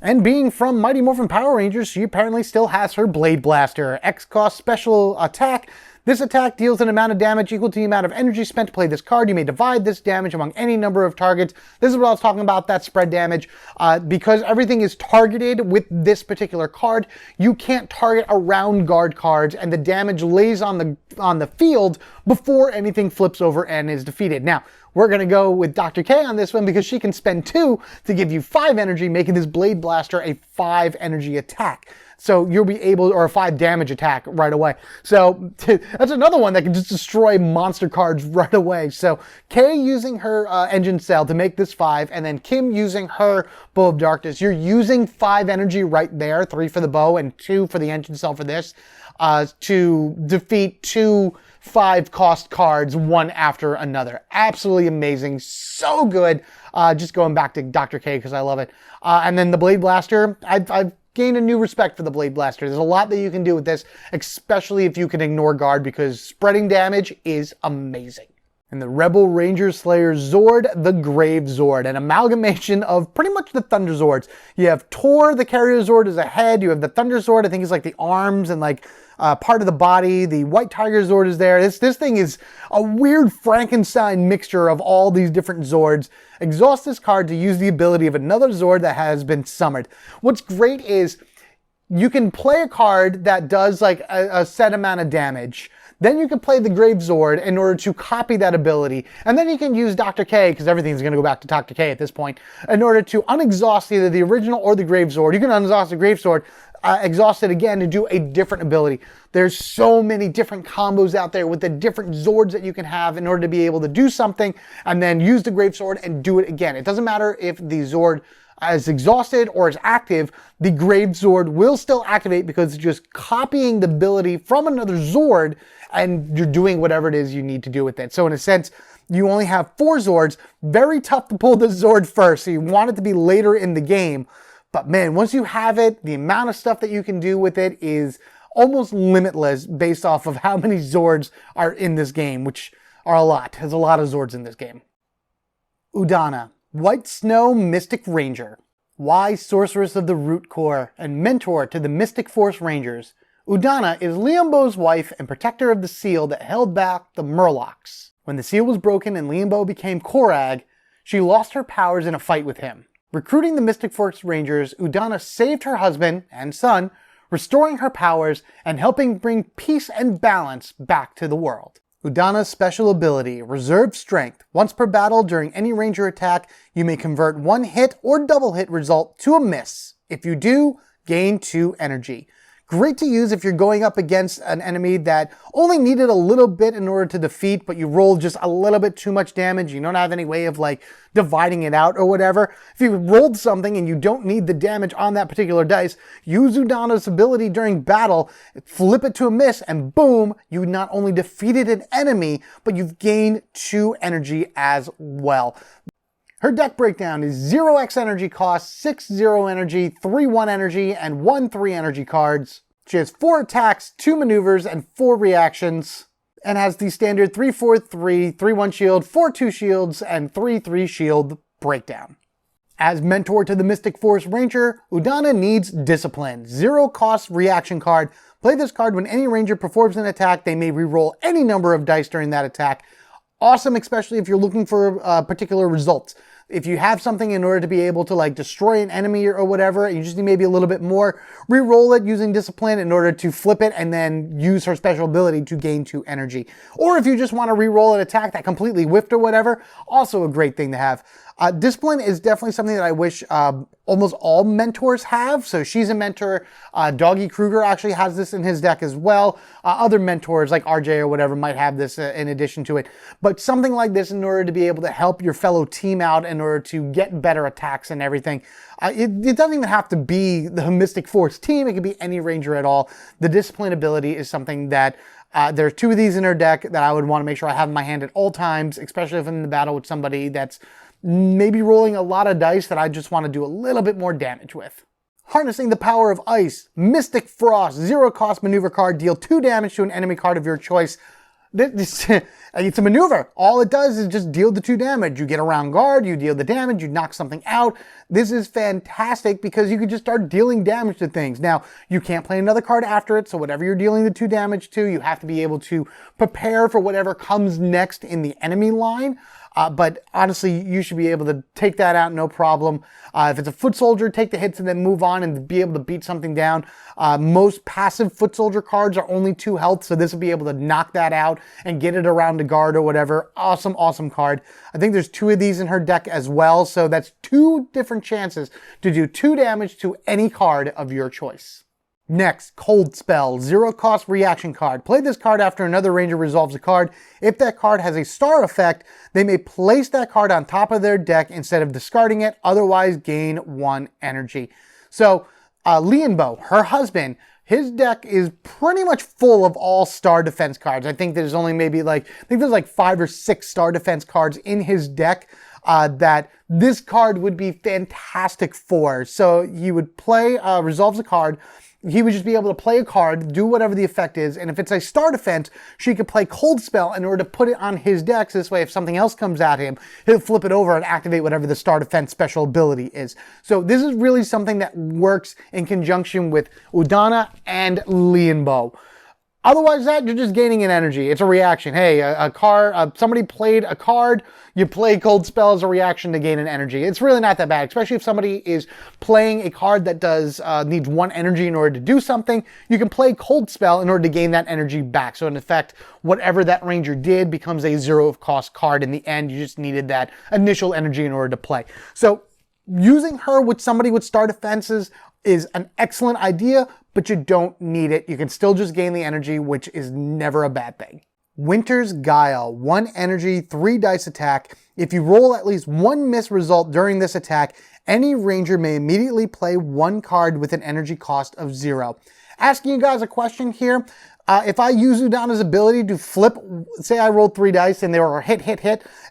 And being from Mighty Morphin Power Rangers, she apparently still has her Blade Blaster. X-cost special attack. This attack deals an amount of damage equal to the amount of energy spent to play this card. You may divide this damage among any number of targets. This is what I was talking about, that spread damage. Because everything is targeted with this particular card, you can't target around guard cards, and the damage lays on the field before anything flips over and is defeated. Now, we're going to go with Dr. K on this one, because she can spend 2 to give you 5 energy, making this Blade Blaster a 5 energy attack. So you'll be able, or a 5 damage attack right away. So that's another one that can just destroy monster cards right away. So Kay using her engine cell to make this 5, and then Kim using her Bow of Darkness. You're using 5 energy right there, 3 for the bow and 2 for the engine cell for this, to defeat 2 5-cost cards, one after another. Absolutely amazing. So good. Just going back to Dr. K because I love it. And then the Blade Blaster, I've gained a new respect for the Blade Blaster. There's a lot that you can do with this, especially if you can ignore guard, because spreading damage is amazing. And the Rebel Ranger Slayer Zord, the Grave Zord, an amalgamation of pretty much the Thunder Zords. You have Tor, the Carrier Zord, as a head. You have the Thunder Zord, I think it's like the arms and like part of the body. The White Tiger Zord is there. This thing is a weird Frankenstein mixture of all these different Zords. Exhaust this card to use the ability of another Zord that has been summoned. What's great is you can play a card that does like a set amount of damage. Then you can play the Ultrazord in order to copy that ability. And then you can use Dr. K, because everything's going to go back to Dr. K at this point, in order to unexhaust either the original or the Ultrazord. You can unexhaust the Ultrazord, exhaust it again to do a different ability. There's so many different combos out there with the different Zords that you can have in order to be able to do something and then use the Ultrazord and do it again. It doesn't matter if the Zord is exhausted or is active, the Ultrazord will still activate because it's just copying the ability from another Zord and you're doing whatever it is you need to do with it. So in a sense, you only have 4 Zords. Very tough to pull the Zord first, so you want it to be later in the game. But man, once you have it, the amount of stuff that you can do with it is almost limitless based off of how many Zords are in this game, which are a lot. There's a lot of Zords in this game. Udana, White Snow Mystic Ranger. Wise Sorceress of the Root Core and mentor to the Mystic Force Rangers, Udana is Leanbow's wife and protector of the seal that held back the Murlocs. When the seal was broken and Leanbow became Korag, she lost her powers in a fight with him. Recruiting the Mystic Force Rangers, Udana saved her husband and son, restoring her powers and helping bring peace and balance back to the world. Udana's special ability, Reserve Strength. Once per battle during any Ranger attack, you may convert one hit or double hit result to a miss. If you do, gain 2 energy. Great to use if you're going up against an enemy that only needed a little bit in order to defeat, but you rolled just a little bit too much damage. You don't have any way of like dividing it out or whatever. If you rolled something and you don't need the damage on that particular dice, use Udana's ability during battle, flip it to a miss, and boom, you not only defeated an enemy, but you've gained 2 energy as well. Her deck breakdown is 0x energy cost, 6-0 energy, 3-1 energy, and 1-3 energy cards. She has 4 attacks, 2 maneuvers, and 4 reactions, and has the standard 3-4-3, 3-1 shield, 4-2 shields, and 3-3 shield breakdown. As mentor to the Mystic Force Ranger, Udana needs Discipline, 0 cost reaction card. Play this card when any Ranger performs an attack. They may reroll any number of dice during that attack. Awesome, especially if you're looking for particular results. If you have something in order to be able to like destroy an enemy or whatever, you just need maybe a little bit more, re-roll it using Discipline in order to flip it and then use her special ability to gain 2 energy. Or if you just want to re-roll an attack that completely whiffed or whatever, also a great thing to have. Discipline is definitely something that I wish almost all mentors have. So she's a mentor. Doggy Kruger actually has this in his deck as well. Other mentors like RJ or whatever might have this in addition to it. But something like this in order to be able to help your fellow team out in order to get better attacks and everything. It doesn't even have to be the Mystic Force team. It could be any Ranger at all. The Discipline ability is something that there's 2 of these in her deck that I would want to make sure I have in my hand at all times, especially if I'm in the battle with somebody that's maybe rolling a lot of dice that I just want to do a little bit more damage with. Harnessing the Power of Ice, Mystic Frost, 0 cost maneuver card, deal 2 damage to an enemy card of your choice. It's a maneuver. All it does is just deal the 2 damage. You get around guard, you deal the damage, you knock something out. This is fantastic because you can just start dealing damage to things. Now, you can't play another card after it, so whatever you're dealing the 2 damage to, you have to be able to prepare for whatever comes next in the enemy line. But honestly, you should be able to take that out, no problem. If it's a foot soldier, take the hits and then move on and be able to beat something down. Most passive foot soldier cards are only 2 health, so this will be able to knock that out and get it around a guard or whatever. Awesome, awesome card. I think there's 2 of these in her deck as well, so that's 2 different chances to do 2 damage to any card of your choice. Next, Cold Spell, 0 cost reaction card. Play this card after another Ranger resolves a card. If that card has a star effect, they may place that card on top of their deck instead of discarding it, otherwise gain 1 energy. So, Leanbow, her husband, his deck is pretty much full of all star defense cards. I think there's only maybe like 5 or 6 star defense cards in his deck that this card would be fantastic for. So you would play, resolves a card. He would just be able to play a card, do whatever the effect is, and if it's a star defense, she could play Cold Spell in order to put it on his deck, so this way if something else comes at him, he'll flip it over and activate whatever the star defense special ability is. So this is really something that works in conjunction with Udana and Leanbow. Otherwise that, you're just gaining an energy. It's a reaction. Hey, somebody played a card, you play Cold Spell as a reaction to gain an energy. It's really not that bad, especially if somebody is playing a card that needs 1 energy in order to do something. You can play Cold Spell in order to gain that energy back. So in effect, whatever that ranger did becomes a 0 cost card. In the end, you just needed that initial energy in order to play. So using her with somebody with star defenses is an excellent idea, but you don't need it. You can still just gain the energy, which is never a bad thing. Winter's Guile, 1 energy, 3 dice attack. If you roll at least 1 miss result during this attack, any ranger may immediately play 1 card with an energy cost of 0. Asking you guys a question here. If I use Udana's ability to flip, say I rolled 3 dice and they were hit.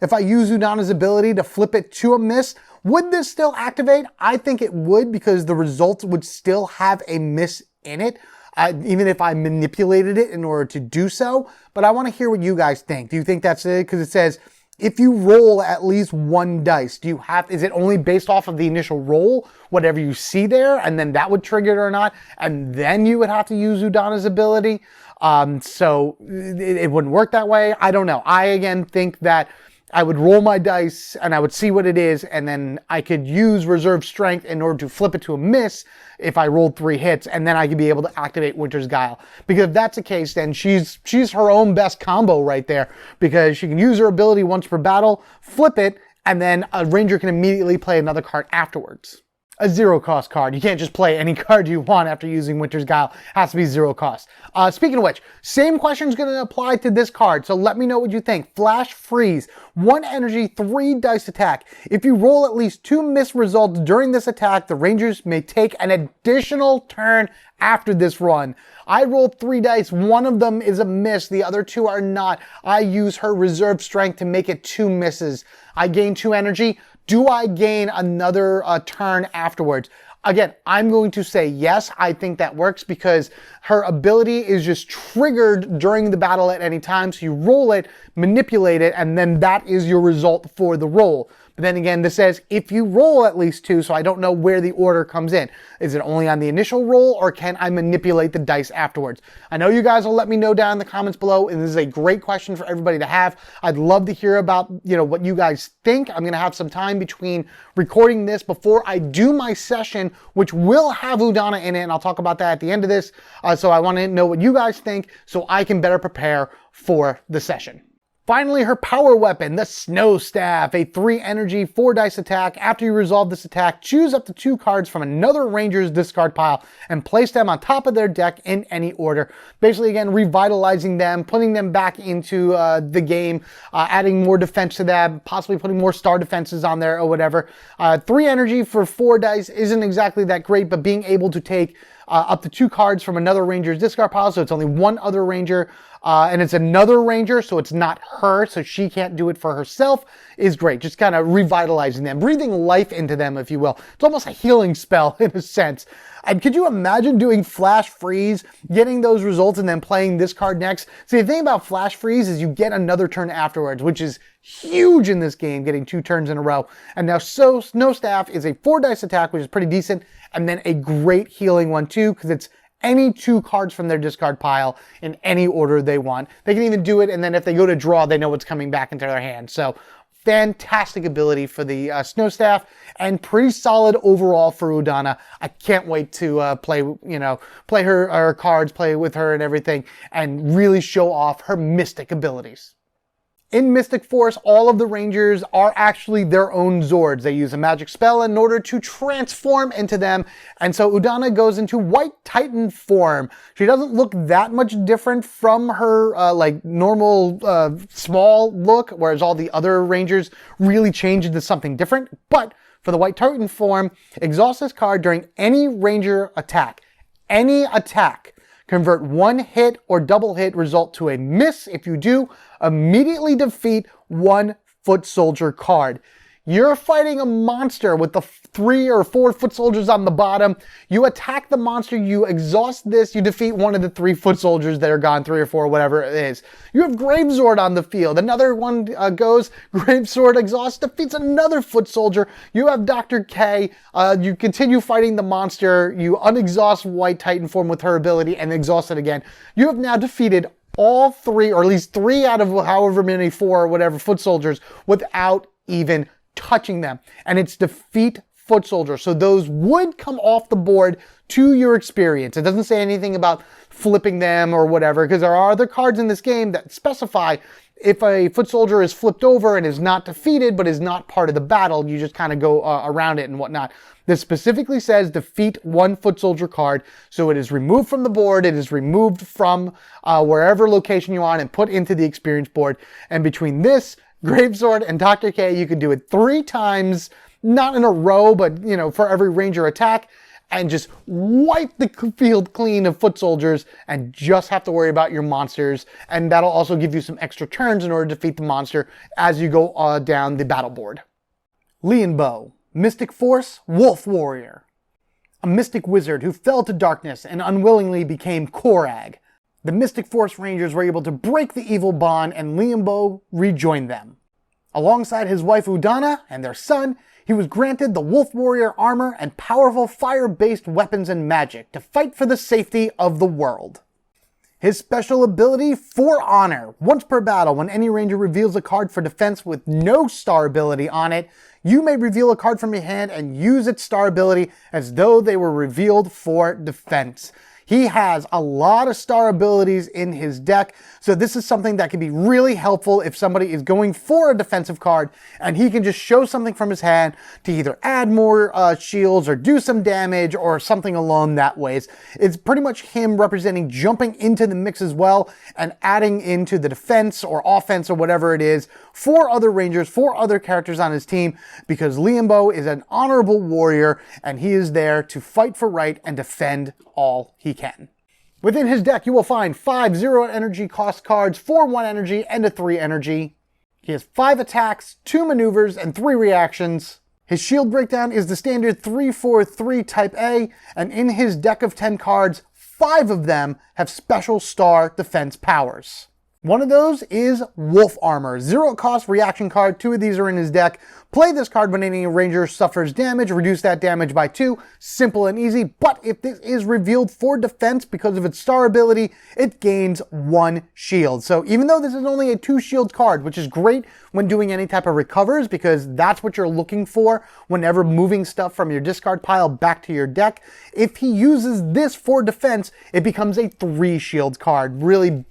If I use Udana's ability to flip it to a miss, would this still activate? I think it would, because the results would still have a miss in it, even if I manipulated it in order to do so. But I want to hear what you guys think. Do you think that's it? Because it says, if you roll at least 1 dice, is it only based off of the initial roll, whatever you see there, and then that would trigger it or not, and then you would have to use Udana's ability? So it wouldn't work that way. I don't know. I, again, think that I would roll my dice and I would see what it is, and then I could use reserve strength in order to flip it to a miss if I rolled 3 hits, and then I could be able to activate Winter's Guile. Because if that's the case, then she's her own best combo right there, because she can use her ability once per battle, flip it, and then a ranger can immediately play another card afterwards. A 0 cost card. You can't just play any card you want after using Winter's Guile. It has to be 0 cost. Speaking of which, same question is going to apply to this card, so let me know what you think. Flash Freeze. 1 energy, 3 dice attack. If you roll at least 2 miss results during this attack, the rangers may take an additional turn after this run. I rolled 3 dice. 1 of them is a miss. The other 2 are not. I use her reserve strength to make it 2 misses. I gain 2 energy. Do I gain another turn afterwards? Again, I'm going to say yes. I think that works because her ability is just triggered during the battle at any time. So you roll it, manipulate it, and then that is your result for the roll. But then again, this says if you roll at least 2, so I don't know where the order comes in. Is it only on the initial roll, or can I manipulate the dice afterwards? I know you guys will let me know down in the comments below, and this is a great question for everybody to have. I'd love to hear about, what you guys think. I'm going to have some time between recording this before I do my session, which will have Udana in it, and I'll talk about that at the end of this. So I want to know what you guys think so I can better prepare for the session. Finally, her power weapon, the Snow Staff, a 3 energy, 4 dice attack. After you resolve this attack, choose up to 2 cards from another ranger's discard pile and place them on top of their deck in any order. Basically, again, revitalizing them, putting them back into the game, adding more defense to them, possibly putting more star defenses on there or whatever. 3 energy for 4 dice isn't exactly that great, but being able to take up to 2 cards from another ranger's discard pile, so it's only 1 other ranger, and it's another ranger, so it's not her, so she can't do it for herself, is great. Just kind of revitalizing them, breathing life into them, if you will. It's almost a healing spell in a sense. And could you imagine doing Flash Freeze, getting those results, and then playing this card next? See, the thing about Flash Freeze is you get another turn afterwards, which is huge in this game, getting 2 turns in a row. And now Snow Staff is a 4 dice attack, which is pretty decent, and then a great healing one too, because it's any 2 cards from their discard pile in any order they want. They can even do it, and then if they go to draw, they know what's coming back into their hand. So fantastic ability for the Snow Staff, and pretty solid overall for Udana. I can't wait to play her cards, play with her and everything, and really show off her mystic abilities. In Mystic Force, all of the Rangers are actually their own Zords. They use a magic spell in order to transform into them. And so Udana goes into White Titan form. She doesn't look that much different from her normal small look, whereas all the other Rangers really change into something different. But for the White Titan form, exhaust this card during any Ranger attack. Any attack. Convert 1 hit or double hit result to a miss. If you do, immediately defeat 1 foot soldier card. You're fighting a monster with the 3 or 4 foot soldiers on the bottom. You attack the monster, you exhaust this, you defeat one of the 3 foot soldiers that are gone, 3 or 4, whatever it is. You have Gravesword on the field. Another one goes, Gravesword exhausts, defeats another foot soldier. You have Dr. K. You continue fighting the monster. You unexhaust White Titan form with her ability and exhaust it again. You have now defeated all 3, or at least 3 out of however many 4 or whatever foot soldiers without even touching them. And it's defeat foot soldiers. So those would come off the board to your experience. It doesn't say anything about flipping them or whatever, because there are other cards in this game that specify if a foot soldier is flipped over and is not defeated but is not part of the battle, you just kind of go around it and whatnot. This specifically says defeat 1 foot soldier card, so it is removed from the board, it is removed from wherever location you're on and put into the experience board. And between this, Gravesword, and Dr. K, you can do it 3 times, not in a row, but for every ranger attack, and just wipe the field clean of foot soldiers and just have to worry about your monsters. And that'll also give you some extra turns in order to defeat the monster as you go down the battle board. Leanbow, Mystic Force, Wolf Warrior. A mystic wizard who fell to darkness and unwillingly became Korag. The Mystic Force Rangers were able to break the evil bond and Leanbow rejoined them. Alongside his wife Udana and their son, he was granted the Wolf Warrior armor and powerful fire-based weapons and magic to fight for the safety of the world. His special ability, For Honor. Once per battle, when any ranger reveals a card for defense with no star ability on it, you may reveal a card from your hand and use its star ability as though they were revealed for defense. He has a lot of star abilities in his deck, so this is something that can be really helpful if somebody is going for a defensive card and he can just show something from his hand to either add more shields or do some damage or something along that ways. It's pretty much him representing jumping into the mix as well and adding into the defense or offense or whatever it is for other rangers, for other characters on his team, because Leanbow is an honorable warrior and he is there to fight for right and defend all he can. Within his deck, you will find 5 0 energy cost cards, 4 1 energy, and a 3 energy. He has 5 attacks, 2 maneuvers, and 3 reactions. His shield breakdown is the standard 3-4-3 type A, and in his deck of 10 cards, 5 of them have special star defense powers. One of those is Wolf Armor, 0 cost reaction card. 2 of these are in his deck. Play this card when any ranger suffers damage, reduce that damage by 2. Simple and easy, but if this is revealed for defense because of its star ability, it gains 1 shield. So even though this is only a 2 shield card, which is great when doing any type of recovers because that's what you're looking for whenever moving stuff from your discard pile back to your deck, if he uses this for defense, it becomes a 3 shield card, really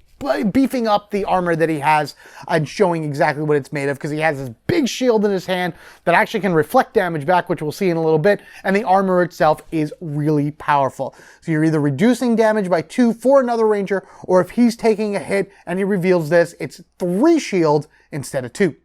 beefing up the armor that he has and showing exactly what it's made of, because he has this big shield in his hand that actually can reflect damage back, which we'll see in a little bit, and the armor itself is really powerful. So you're either reducing damage by 2 for another ranger, or if he's taking a hit and he reveals this, it's 3 shield instead of 2.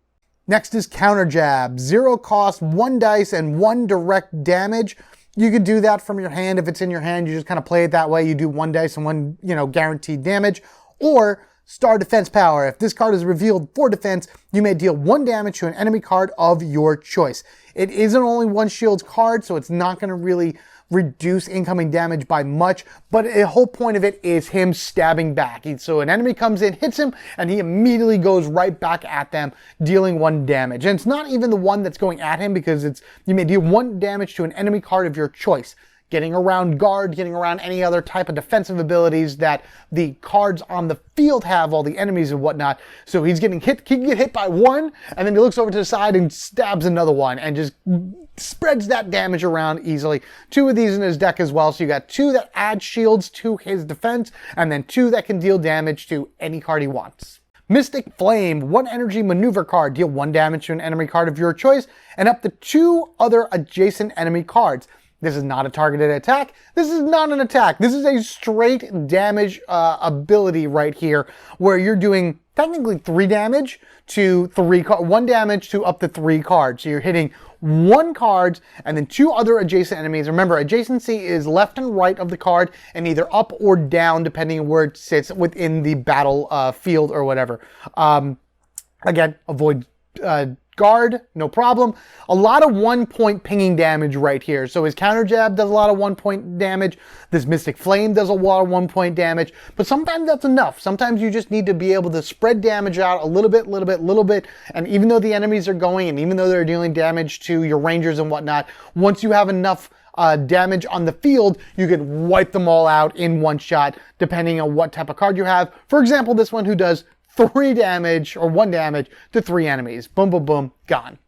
Next is Counter Jab, 0 cost, 1 dice, and 1 direct damage. You could do that from your hand. If it's in your hand, you just kind of play it that way. You do 1 dice and 1, guaranteed damage. Or star defense power. If this card is revealed for defense, you may deal 1 damage to an enemy card of your choice. It isn't only 1 shield card, so it's not going to really reduce incoming damage by much, but the whole point of it is him stabbing back. So an enemy comes in, hits him, and he immediately goes right back at them, dealing 1 damage. And it's not even the one that's going at him, because you may deal 1 damage to an enemy card of your choice. Getting around guard, getting around any other type of defensive abilities that the cards on the field have, all the enemies and whatnot. So he's getting hit, he can get hit by 1, and then he looks over to the side and stabs another one and just spreads that damage around easily. 2 of these in his deck as well. So you got 2 that add shields to his defense, and then 2 that can deal damage to any card he wants. Mystic Flame, 1 energy maneuver card. Deal 1 damage to an enemy card of your choice, and up to 2 other adjacent enemy cards. This is not a targeted attack. This is not an attack. This is a straight damage ability right here, where you're doing technically 3 damage to 1 damage to up to 3 cards. So you're hitting 1 card and then 2 other adjacent enemies. Remember, adjacency is left and right of the card and either up or down depending on where it sits within the battle field or whatever. Again, avoid guard, no problem. A lot of 1-point pinging damage right here. So his counter jab does a lot of 1-point damage. This Mystic Flame does a lot of 1-point damage. But sometimes that's enough. Sometimes you just need to be able to spread damage out a little bit. And even though the enemies are going, and even though they're dealing damage to your rangers and whatnot, once you have enough damage on the field, you can wipe them all out in one shot, depending on what type of card you have. For example, this one who does 3 damage or 1 damage to 3 enemies. Boom, boom, boom, gone.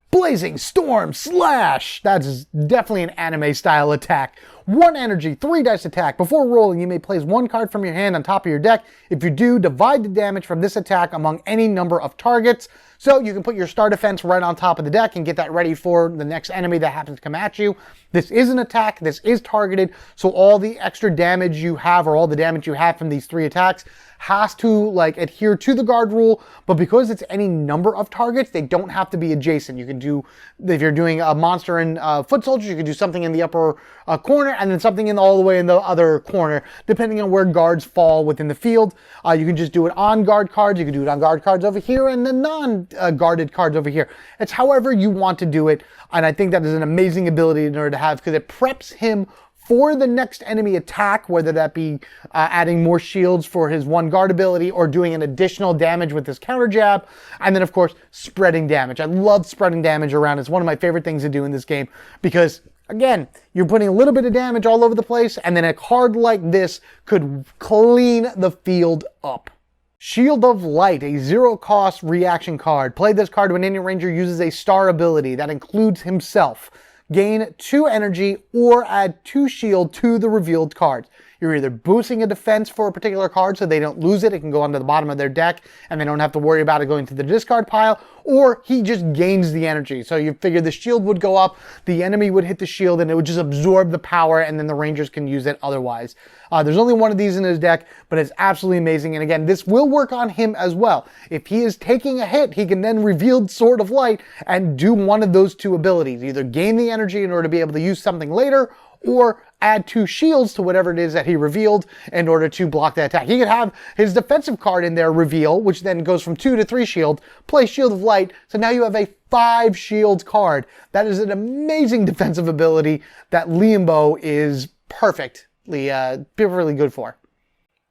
Blazing Storm Slash. That's definitely an anime style attack. 1 energy, 3 dice attack. Before rolling, you may place 1 card from your hand on top of your deck. If you do, divide the damage from this attack among any number of targets. So you can put your star defense right on top of the deck and get that ready for the next enemy that happens to come at you. This is an attack, this is targeted, so all the extra damage you have, or all the damage you have from these 3 attacks, has to adhere to the guard rule, but because it's any number of targets, they don't have to be adjacent. You can do, if you're doing a monster and foot soldiers, you can do something in the upper corner and then something all the way in the other corner, depending on where guards fall within the field. You can just do it on guard cards, you can do it on guard cards over here, and the non-guarded cards over here. It's however you want to do it, and I think that is an amazing ability in order to have, because it preps him for the next enemy attack, whether that be adding more shields for his 1 guard ability or doing an additional damage with his counter jab, and then of course spreading damage. I love spreading damage around. It's one of my favorite things to do in this game because, again, you're putting a little bit of damage all over the place, and then a card like this could clean the field up. Shield of Light, a 0-cost reaction card. Play this card when any ranger uses a star ability that includes himself. Gain 2 energy or add 2 shield to the revealed cards. You're either boosting a defense for a particular card so they don't lose it, it can go onto the bottom of their deck and they don't have to worry about it going to the discard pile, or he just gains the energy. So you figure the shield would go up, the enemy would hit the shield, and it would just absorb the power, and then the rangers can use it otherwise. There's only 1 of these in his deck, but it's absolutely amazing. And again, this will work on him as well. If he is taking a hit, he can then reveal Sword of Light and do one of those 2 abilities. Either gain the energy in order to be able to use something later, or add 2 shields to whatever it is that he revealed in order to block the attack. He could have his defensive card in there reveal, which then goes from 2 to 3 shield, play Shield of Light, so now you have a 5 shield card. That is an amazing defensive ability that Leanbow is perfectly good for.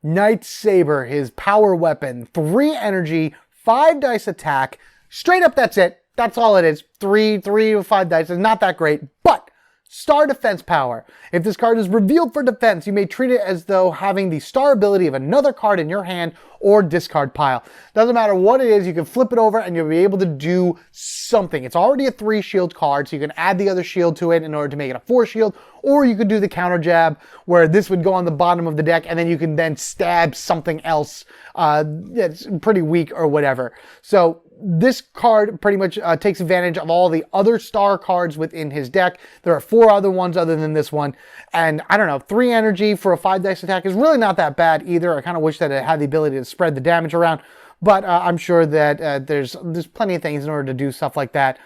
Night Saber, his power weapon, 3 energy, 5 dice attack, straight up that's it. That's all it is. 3 to 5 dice is not that great, but Star Defense Power. If this card is revealed for defense, you may treat it as though having the star ability of another card in your hand or discard pile. Doesn't matter what it is, you can flip it over and you'll be able to do something. It's already a 3 shield card, so you can add the other shield to it in order to make it a 4 shield, or you could do the counter jab where this would go on the bottom of the deck and then you can then stab something else that's pretty weak or whatever. So this card pretty much takes advantage of all the other star cards within his deck. There are 4 other ones other than this one. And I don't know, 3 energy for a 5 dice attack is really not that bad either. I kind of wish that it had the ability to spread the damage around. But I'm sure that there's plenty of things in order to do stuff like that.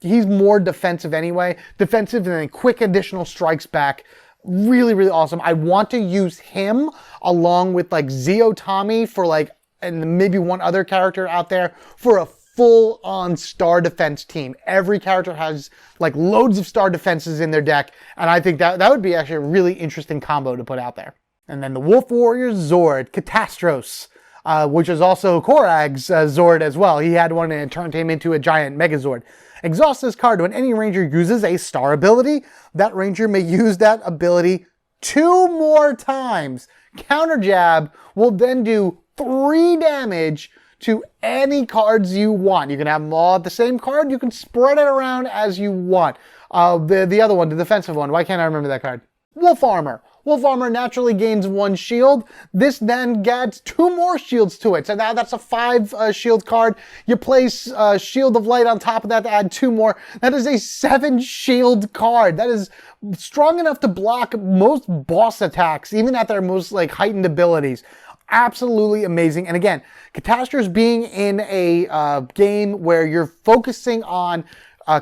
He's more defensive anyway. Defensive and then quick additional strikes back. Really, really awesome. I want to use him along with Zeo Tommy for and maybe 1 other character out there for a full-on star defense team. Every character has loads of star defenses in their deck, and I think that would be actually a really interesting combo to put out there. And then the Wolf Warrior Zord, Catastros, which is also Korag's Zord as well. He had one and it turned him into a giant Megazord. Exhaust this card when any ranger uses a star ability. That ranger may use that ability 2 more times. Counter jab will then do 3 damage to any cards you want. You can have them all at the same card. You can spread it around as you want. The other one, the defensive one, why can't I remember that card? Wolf Armor. Wolf Armor naturally gains 1 shield. This then adds 2 more shields to it. So now that's a 5 shield card. You place Shield of Light on top of that to add 2 more. That is a 7 shield card. That is strong enough to block most boss attacks, even at their most heightened abilities. Absolutely amazing. And again, Catastrophe being in a game where you're focusing on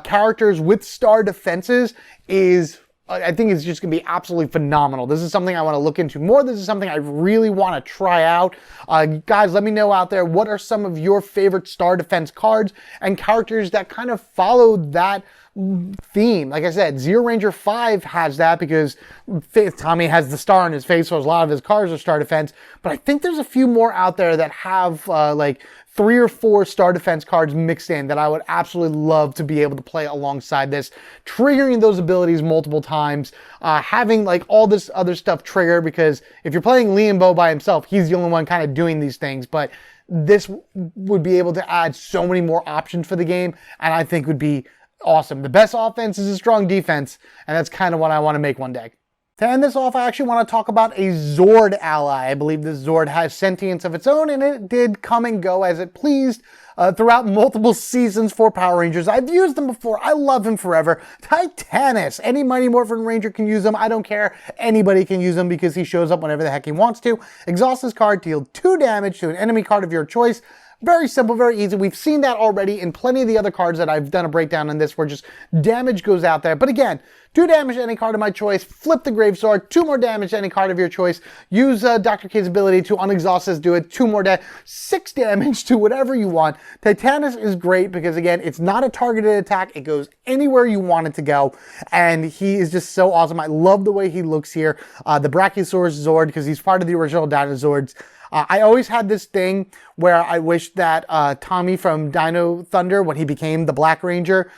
characters with star defenses is I think it's just going to be absolutely phenomenal. This is something I want to look into more. This is something I really want to try out. Guys, let me know out there, what are some of your favorite Star Defense cards and characters that kind of follow that theme? Like I said, Zero Ranger 5 has that because Tommy has the star on his face, so a lot of his cards are Star Defense. But I think there's a few more out there that have like 3 or 4 Star Defense cards mixed in that I would absolutely love to be able to play alongside this, triggering those abilities multiple times, having like all this other stuff trigger, because if you're playing Leanbow by himself, he's the only one kind of doing these things, but this would be able to add so many more options for the game, and I think would be awesome. The best offense is a strong defense, and that's kind of what I want to make one day. To end this off, I actually want to talk about a Zord ally. I believe this Zord has sentience of its own, and it did come and go as it pleased throughout multiple seasons for Power Rangers. I've used them before. I love him forever. Titanus. Any Mighty Morphin Ranger can use him. I don't care. Anybody can use him because he shows up whenever the heck he wants to. Exhaust his card, deal 2 damage to an enemy card of your choice. Very simple, very easy. We've seen that already in plenty of the other cards that I've done a breakdown on this, where just damage goes out there. But again, 2 damage to any card of my choice, flip the Grave Sword, 2 more damage to any card of your choice, use Dr. K's ability to unexhaust this, do it, 2 more damage, 6 damage to whatever you want. Titanus is great because, again, it's not a targeted attack. It goes anywhere you want it to go, and he is just so awesome. I love the way he looks here. The Brachiosaurus Zord, because he's part of the original Dinozords. I always had this thing where I wish that Tommy from Dino Thunder, when he became the Black Ranger,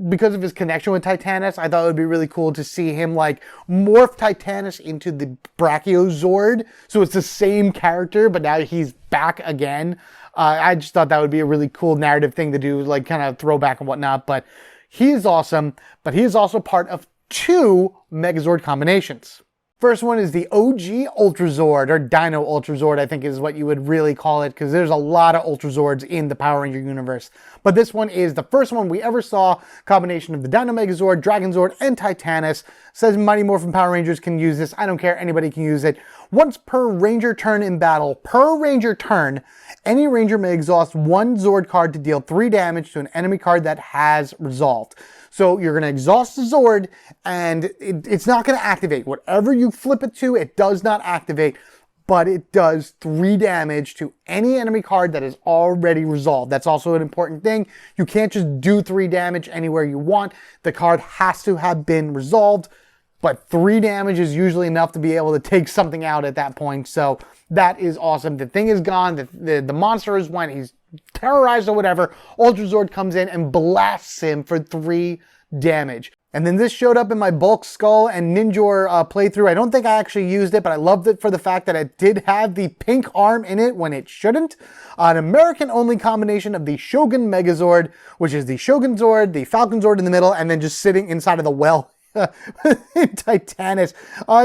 because of his connection with Titanus, I thought it would be really cool to see him like morph Titanus into the Brachiozord. So it's the same character, but now he's back again. I just thought that would be a really cool narrative thing to do, like kind of throwback and whatnot. But he is awesome, but he is also part of 2 Megazord combinations. First one is the OG Ultrazord, or Dino Ultrazord, I think is what you would really call it, because there's a lot of Ultrazords in the Power Ranger universe. But this one is the first one we ever saw, combination of the Dino Megazord, Dragonzord, and Titanus. Says Mighty Morphin Power Rangers can use this. I don't care, anybody can use it. Once per Ranger turn in battle, per Ranger turn, any Ranger may exhaust 1 Zord card to deal 3 damage to an enemy card that has resolved. So you're going to exhaust the Zord, and it's not going to activate. Whatever you flip it to, it does not activate, but it does 3 damage to any enemy card that is already resolved. That's also an important thing. You can't just do 3 damage anywhere you want. The card has to have been resolved, but 3 damage is usually enough to be able to take something out at that point. So that is awesome. The thing is gone. The monster is went. He's terrorized or whatever. Ultrazord comes in and blasts him for 3 damage. And then this showed up in my Bulk Skull and Ninjor playthrough. I don't think I actually used it, but I loved it for the fact that it did have the pink arm in it when it shouldn't. An American-only combination of the Shogun Megazord, which is the Shogun Zord, the Falcon Zord in the middle, and then just sitting inside of the well. Titanus.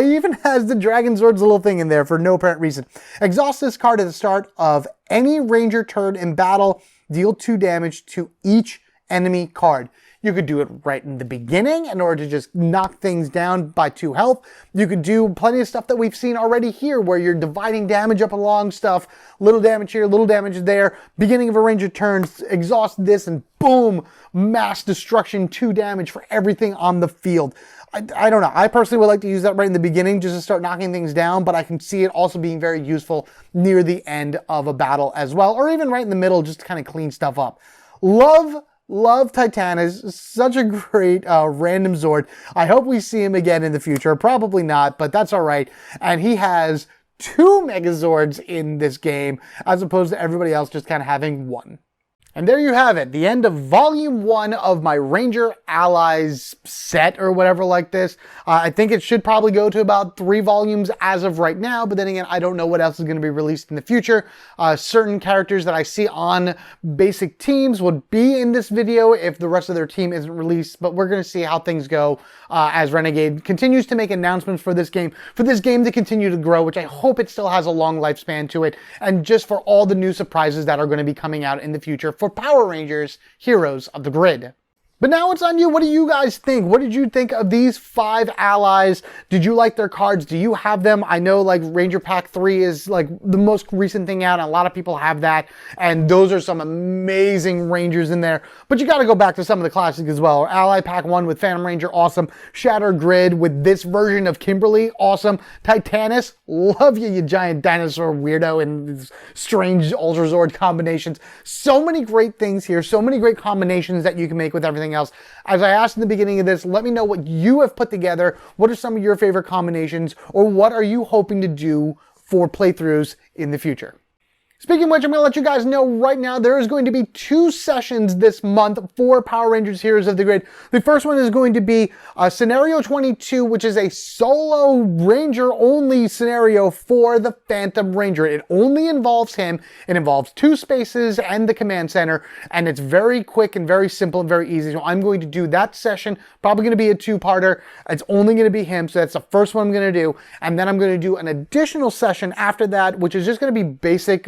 He even has the Dragon Zord's little thing in there for no apparent reason. Exhaust this card at the start of any Ranger turn in battle. Deal 2 damage to each enemy card. You could do it right in the beginning in order to just knock things down by 2 health. You could do plenty of stuff that we've seen already here, where you're dividing damage up along stuff. Little damage here, little damage there. Beginning of a Ranger turn, exhaust this, and boom, mass destruction, 2 damage for everything on the field. I don't know. I personally would like to use that right in the beginning just to start knocking things down, but I can see it also being very useful near the end of a battle as well, or even right in the middle just to kind of clean stuff up. Love Titanus. Such a great random Zord. I hope we see him again in the future. Probably not, but that's all right. And he has 2 Megazords in this game, as opposed to everybody else just kind of having 1. And there you have it, the end of Volume 1 of my Ranger Allies set or whatever like this. I think it should probably go to about 3 volumes as of right now, but then again, I don't know what else is going to be released in the future. Certain characters that I see on basic teams would be in this video if the rest of their team isn't released, but we're going to see how things go as Renegade continues to make announcements for this game to continue to grow, which I hope it still has a long lifespan to it, and just for all the new surprises that are going to be coming out in the future for Power Rangers, Heroes of the Grid. But now it's on you. What do you guys think? What did you think of these 5 allies? Did you like their cards? Do you have them? I know like Ranger Pack 3 is like the most recent thing out, and a lot of people have that. And those are some amazing Rangers in there. But you got to go back to some of the classics as well. Ally Pack 1 with Phantom Ranger, awesome. Shatter Grid with this version of Kimberly, awesome. Titanus, love you, you giant dinosaur weirdo, and these strange Ultrazord combinations. So many great things here. So many great combinations that you can make with everything else. As I asked in the beginning of this, let me know what you have put together. What are some of your favorite combinations, or what are you hoping to do for playthroughs in the future? Speaking of which, I'm going to let you guys know right now there is going to be 2 sessions this month for Power Rangers Heroes of the Grid. The first one is going to be Scenario 22, which is a solo Ranger-only scenario for the Phantom Ranger. It only involves him. It involves 2 spaces and the command center, and it's very quick and very simple and very easy. So I'm going to do that session, probably going to be a 2-parter. It's only going to be him, so that's the first one I'm going to do. And then I'm going to do an additional session after that, which is just going to be basic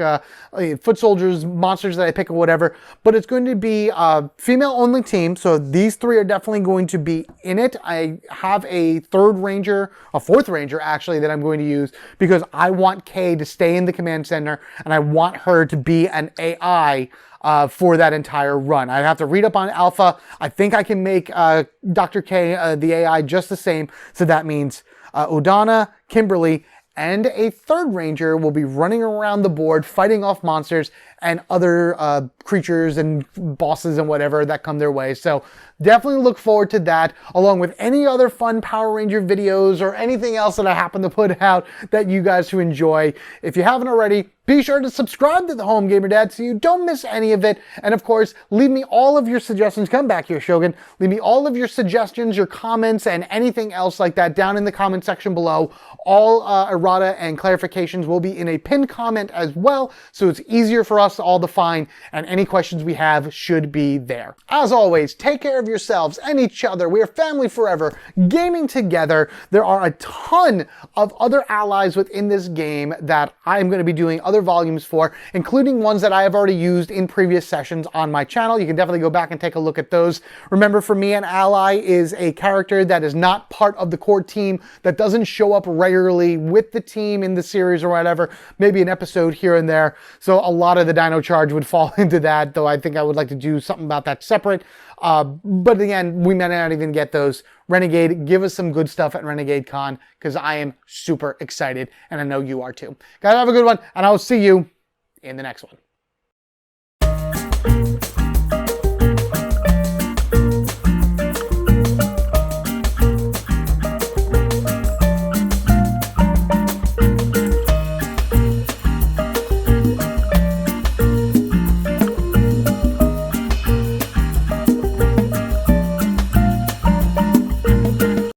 foot soldiers, monsters that I pick or whatever, but it's going to be a female only team. So these 3 are definitely going to be in it. I have a 4th ranger actually that I'm going to use because I want Kay to stay in the command center and I want her to be an AI for that entire run. I have to read up on Alpha. I think I can make Dr. K, the AI, just the same. So that means Udana, Kimberly, and a 3rd ranger will be running around the board, fighting off monsters and other creatures and bosses and whatever that come their way. So definitely look forward to that, along with any other fun Power Ranger videos or anything else that I happen to put out that you guys who enjoy. If you haven't already, be sure to subscribe to the Home Gamer Dad so you don't miss any of it. And of course, leave me all of your suggestions. Come back here, Shogun. Leave me all of your suggestions, your comments, and anything else like that down in the comment section below. All errata and clarifications will be in a pinned comment as well, so it's easier for us all to find, and any questions we have should be there. As always, take care of yourselves and each other. We are family forever, gaming together. There are a ton of other allies within this game that I'm going to be doing other volumes for, including ones that I have already used in previous sessions on my channel. You can definitely go back and take a look at those. Remember, for me, an ally is a character that is not part of the core team, that doesn't show up regularly with the team in the series or whatever, maybe an episode here and there. So a lot of the Dino Charge would fall into that, though I think I would like to do something about that separate. But again, we may not even get those. Renegade, give us some good stuff at Renegade Con, because I am super excited, and I know you are too. Guys, have a good one, and I will see you in the next one.